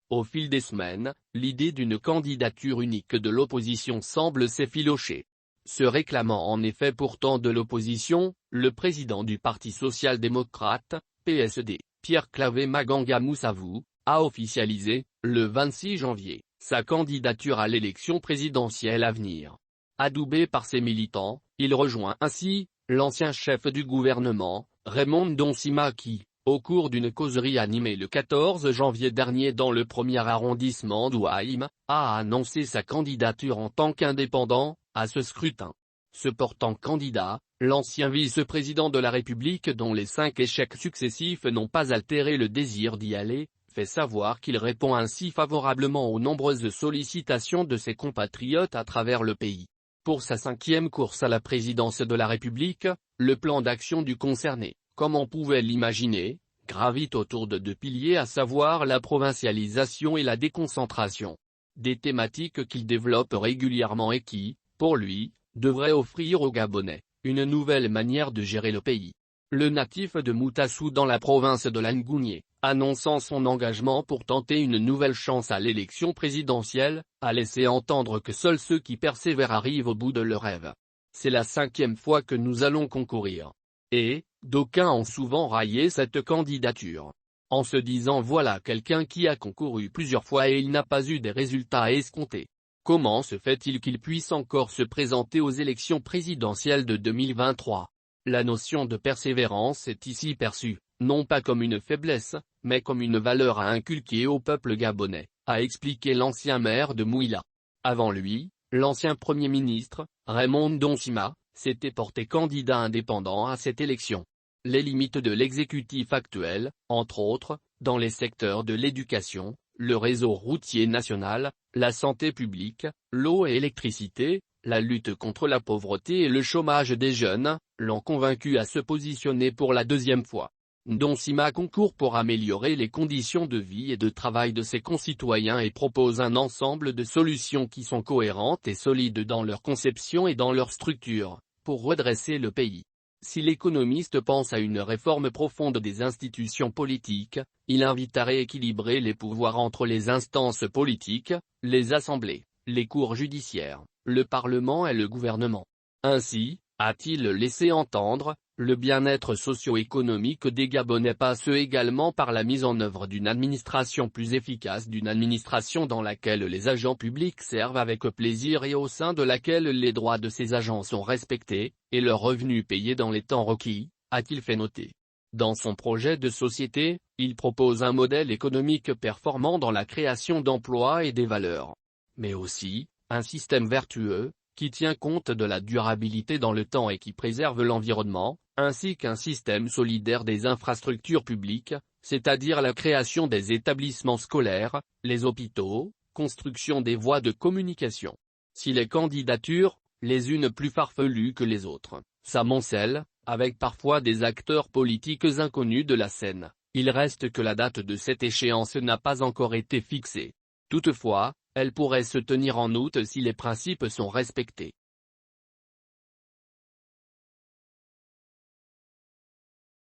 Au fil des semaines, l'idée d'une candidature unique de l'opposition semble s'effilocher. Se réclamant en effet pourtant de l'opposition, le président du Parti social-démocrate, PSD, Pierre Claver Maganga Moussavou, a officialisé, le 26 janvier, sa candidature à l'élection présidentielle à venir. Adoubé par ses militants, il rejoint ainsi l'ancien chef du gouvernement, Raymond Donsima qui, au cours d'une causerie animée le 14 janvier dernier dans le 1er arrondissement d'Ouaïm, a annoncé sa candidature en tant qu'indépendant, à ce scrutin. Se portant candidat, l'ancien vice-président de la République dont les 5 échecs successifs n'ont pas altéré le désir d'y aller, fait savoir qu'il répond ainsi favorablement aux nombreuses sollicitations de ses compatriotes à travers le pays. Pour sa 5e course à la présidence de la République, le plan d'action du concerné, comme on pouvait l'imaginer, gravite autour de 2 piliers à savoir la provincialisation et la déconcentration. Des thématiques qu'il développe régulièrement et qui, pour lui, devraient offrir aux Gabonais une nouvelle manière de gérer le pays. Le natif de Moutassou dans la province de Langounié, annonçant son engagement pour tenter une nouvelle chance à l'élection présidentielle, a laissé entendre que seuls ceux qui persévèrent arrivent au bout de leur rêve. C'est la 5e fois que nous allons concourir. Et, d'aucuns ont souvent raillé cette candidature, en se disant voilà quelqu'un qui a concouru plusieurs fois et il n'a pas eu des résultats escomptés. Comment se fait-il qu'il puisse encore se présenter aux élections présidentielles de 2023 ? La notion de persévérance est ici perçue, non pas comme une faiblesse, mais comme une valeur à inculquer au peuple gabonais, a expliqué l'ancien maire de Mouila. Avant lui, l'ancien Premier ministre, Raymond Donsima, s'était porté candidat indépendant à cette élection. Les limites de l'exécutif actuel, entre autres, dans les secteurs de l'éducation, le réseau routier national, la santé publique, l'eau et l'électricité, la lutte contre la pauvreté et le chômage des jeunes, l'ont convaincu à se positionner pour la 2e fois. Donsima concourt pour améliorer les conditions de vie et de travail de ses concitoyens et propose un ensemble de solutions qui sont cohérentes et solides dans leur conception et dans leur structure, pour redresser le pays. Si l'économiste pense à une réforme profonde des institutions politiques, il invite à rééquilibrer les pouvoirs entre les instances politiques, les assemblées, les cours judiciaires, le Parlement et le gouvernement. Ainsi, a-t-il laissé entendre, le bien-être socio-économique des Gabonais passe également par la mise en œuvre d'une administration plus efficace, d'une administration dans laquelle les agents publics servent avec plaisir et au sein de laquelle les droits de ces agents sont respectés, et leurs revenus payés dans les temps requis, a-t-il fait noter. Dans son projet de société, il propose un modèle économique performant dans la création d'emplois et des valeurs. Mais aussi, un système vertueux, qui tient compte de la durabilité dans le temps et qui préserve l'environnement, ainsi qu'un système solidaire des infrastructures publiques, c'est-à-dire la création des établissements scolaires, les hôpitaux, construction des voies de communication. Si les candidatures, les unes plus farfelues que les autres, s'amoncellent, avec parfois des acteurs politiques inconnus de la scène, il reste que la date de cette échéance n'a pas encore été fixée. Toutefois, elle pourrait se tenir en août si les principes sont respectés.